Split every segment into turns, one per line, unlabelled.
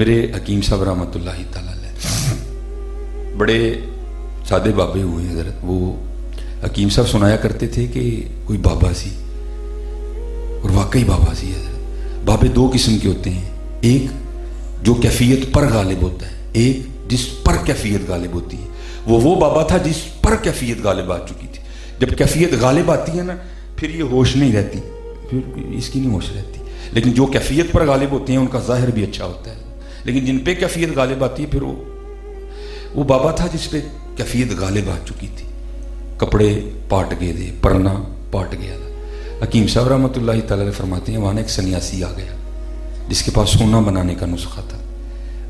میرے حکیم صاحب رحمۃ اللہ تعالی علیہ بڑے سادے بابے ہوئے ہیں حضرت. وہ حکیم صاحب سنایا کرتے تھے کہ کوئی بابا سی، اور واقعی بابا سی حضرت. بابے دو قسم کے ہوتے ہیں، ایک جو کیفیت پر غالب ہوتا ہے، ایک جس پر کیفیت غالب ہوتی ہے. وہ بابا تھا جس پر کیفیت غالب آ چکی تھی. جب کیفیت غالب آتی ہے نا پھر یہ ہوش نہیں رہتی، پھر اس کی نہیں ہوش رہتی. لیکن جو کیفیت پر غالب ہوتے ہیں ان کا ظاہر بھی اچھا ہوتا ہے. لیکن جن پہ کیفیت غالب آتی ہے پھر وہ بابا تھا جس پہ کیفیت غالب آ چکی تھی. کپڑے پاٹ گئے تھے، پرنا پاٹ گیا تھا. حکیم صاحب رحمۃ اللہ تعالی علیہ فرماتے ہیں وہاں ایک سنیاسی آ گیا جس کے پاس سونا بنانے کا نسخہ تھا.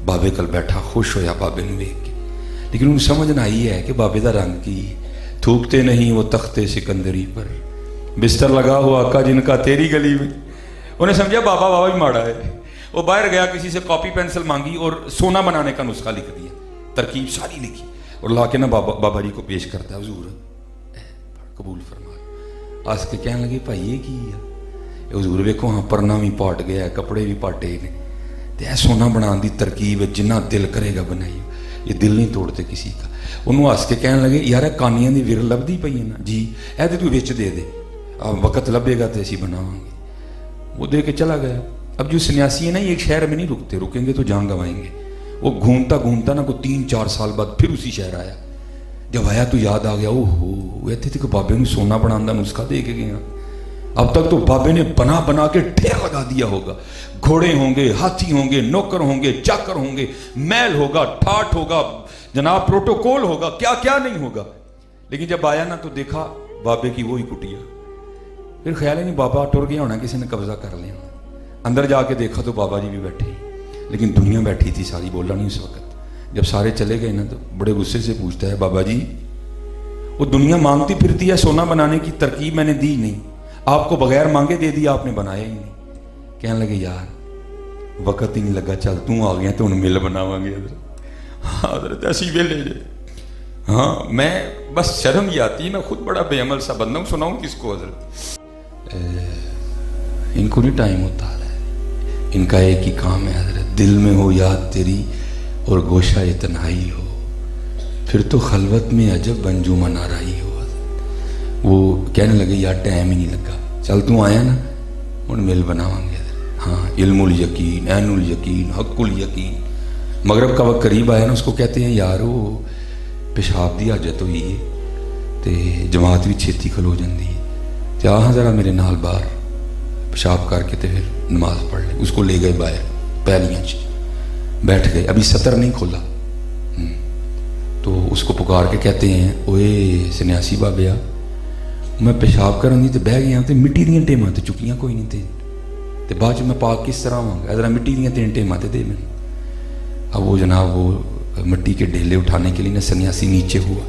بابے کل بیٹھا خوش ہویا بابے نے دیکھ کے، لیکن انہیں سمجھ نہ آئی ہے کہ بابے دا رنگ کی تھوکتے نہیں وہ تختے سکندری پر، بستر لگا ہوا آقا جن کا تیری گلی میں. انہیں سمجھا بابا بھی ماڑا ہے. وہ باہر گیا، کسی سے کاپی پینسل مانگی اور سونا بنانے کا نسخہ لکھ دیا، ترکیب ساری لکھی اور لا کے نا بابا جی کو پیش کرتا ہے. حضور قبول فرما. آس کے کہنے لگے بھائی یہ کی ہے؟ حضور ویکھو ہاں پرنا بھی پاٹ گیا ہے، کپڑے بھی پاٹے نے، تے اے سونا بنان دی ترکیب جنہ دل کرے گا بنائی، یہ دل نہیں توڑتے کسی کا. انہوں ہس کے کہنے لگے یار کانیاں دی ور لبدی پئی ہے نا؟ جی. اے تے تو وچ دے دے، وقت لبے گا تے اسی بناواں گے. وہ دے کے چلا گیا. اب جو سنیاسی ہیں نا یہ ایک شہر میں نہیں رکتے، رکیں گے تو جان گنوائیں گے. وہ گھومتا نا کوئی 3-4 سال بعد پھر اسی شہر آیا. جب آیا تو یاد آ گیا او ہو ایتھے تے بابے نے سونا بنان دا نسخہ دے کے گیا. اب تک تو بابے نے بنا کے ڈھیر لگا دیا ہوگا. گھوڑے ہوں گے، ہاتھی ہوں گے، نوکر ہوں گے، چاکر ہوں گے، محل ہوگا، ٹھاٹ ہوگا، جناب پروٹوکول ہوگا، کیا کیا نہیں ہوگا. لیکن جب آیا نا تو دیکھا بابے کی وہی کٹیا. پھر خیال ہی نہیں بابا ٹر گیا ہونا، کسی نے قبضہ کر لیا. اندر جا کے دیکھا تو بابا جی بھی بیٹھے، لیکن دنیا بیٹھی تھی ساری، بولا نہیں اس وقت. جب سارے چلے گئے نا تو بڑے غصے سے پوچھتا ہے بابا جی وہ دنیا مانگتی پھرتی ہے سونا بنانے کی ترکیب میں نے دی نہیں، آپ کو بغیر مانگے دے دیا، آپ نے بنایا ہی نہیں. کہنے لگے یار وقت ہی نہیں لگا، چل توں آ گیا تو ہن مل بناواں گے. حضرت ایسی ویلے جے. ہاں میں بس شرم ہی آتی ہے، میں خود بڑا بے عمل سا بندہ ہوں، سناؤں کس کو حضرت. ان کو نہیں ٹائم ہوتا ہے، ان کا ایک ہی کام ہے حضرت، دل میں ہو یاد تیری اور گوشہ تنہائی ہو، پھر تو خلوت میں عجب انجمن آرائی ہو. وہ کہنے لگے یار ٹائم ہی نہیں لگا، چل تو آیا نا ہن مل بناواں گے. ہاں علم الیقین، عین الیقین، حق الیقین. مغرب کا وقت قریب آیا نا، اس کو کہتے ہیں یار وہ پیشاب دی حاجت ہوئی ہے تے جماعت بھی چھتی کھلو جاندی ہے، تے آ ذرا میرے نال باہر پیشاب کر کے تے پھر نماز پڑھ لے. اس کو لے گئے باہر پہلیاں بیٹھ گئے. ابھی سطر نہیں کھولا تو اس کو پکار کے کہتے ہیں اوے سنیاسی بابیا میں پیشاب کرن دی تے بہ گیا تے مٹی دیاں ٹیماں تے چکیاں کوئی نہیں تے بعد چ میں پاک کس طرح ہوں گا، ذرا مٹی دیاں 3 ٹیماں تے دے مینوں. اب وہ جناب وہ مٹی کے ڈھیلے اٹھانے کے لیے نا سنیاسی نیچے ہوا.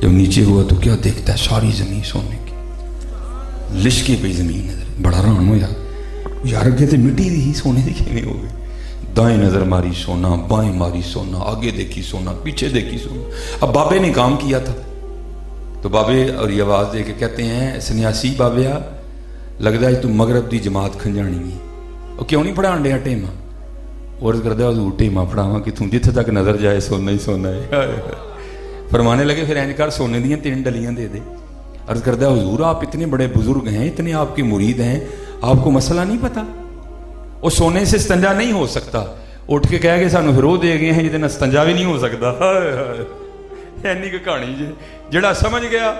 جب نیچے ہوا تو کیا دیکھتا ہے ساری زمین سونے کی، لشکی پئی زمین ہے. بڑا حیران ہوا یار اگے تے مٹی دی ہی سونے دی کیویں ہو گئی. دائیں نظر ماری سونا، بائیں ماری سونا، آگے دیکھی سونا، پیچھے دیکھی سونا. اب بابے نے کام کیا تھا تو بابے اور یہ آواز دے کے کہتے ہیں سنیاسی بابیا لگتا ہے تو مغرب دی جماعت کھنجانی ہے، وہ کیوں نہیں پڑھان ڈیا ٹیما؟ عرض کردا حضور ٹیما پڑھاواں کتوں، جتھے تک نظر جائے سونا ہی سونا ہے. فرمانے لگے پھر اینج کر سونے دیاں 3 ڈلیاں دے دے. عرض کردا حضور آپ اتنے بڑے بزرگ ہیں، اتنے آپ کے مرید ہیں، آپ کو مسئلہ نہیں پتا؟ وہ سونے سے استنجا نہیں ہو سکتا. اٹھ کے کہہ گئے سانو پھر وہ دے گئے ہیں جہاں استنجا بھی نہیں ہو سکتا. اینی کہ کہانی جی جڑا سمجھ گیا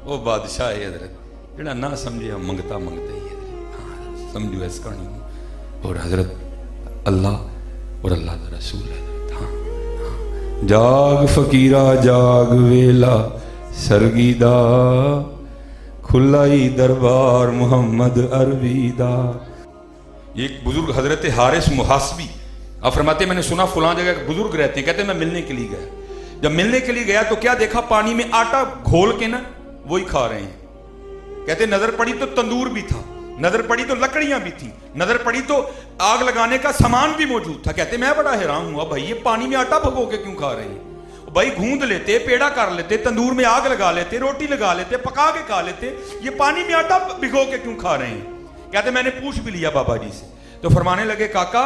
وہ بادشاہ ہے حضرت، جڑا نہ سمجھے منگتا منگتا ہی حضرت. ہاں سمجھو اس کہانی اور حضرت اللہ اور اللہ دا رسول حضرت. ہاں جاگ فقیرہ جاگ ویلا سرگی دا، کھلائی دربار محمد عربی دا. یہ ایک بزرگ حضرت حارث محاسبی آپ فرماتے ہیں میں نے سنا فلاں جگہ بزرگ رہتے ہیں، کہتے ہیں میں ملنے کے لیے گیا. جب ملنے کے لیے گیا تو کیا دیکھا پانی میں آٹا گھول کے نا وہی کھا رہے ہیں. کہتے نظر پڑی تو تندور بھی تھا، نظر پڑی تو لکڑیاں بھی تھیں، نظر پڑی تو آگ لگانے کا سامان بھی موجود تھا. کہتے میں بڑا حیران ہوا بھائی یہ پانی میں آٹا بھگو کے کیوں کھا رہے ہیں؟ بھائی گھوند لیتے، پیڑا کر لیتے، تندور میں آگ لگا لیتے، روٹی لگا لیتے، پکا کے کھا لیتے، یہ پانی میں آٹا بھگو کے کیوں کھا رہے ہیں؟ کہتے میں نے پوچھ بھی لیا بابا جی سے تو فرمانے لگے کاکا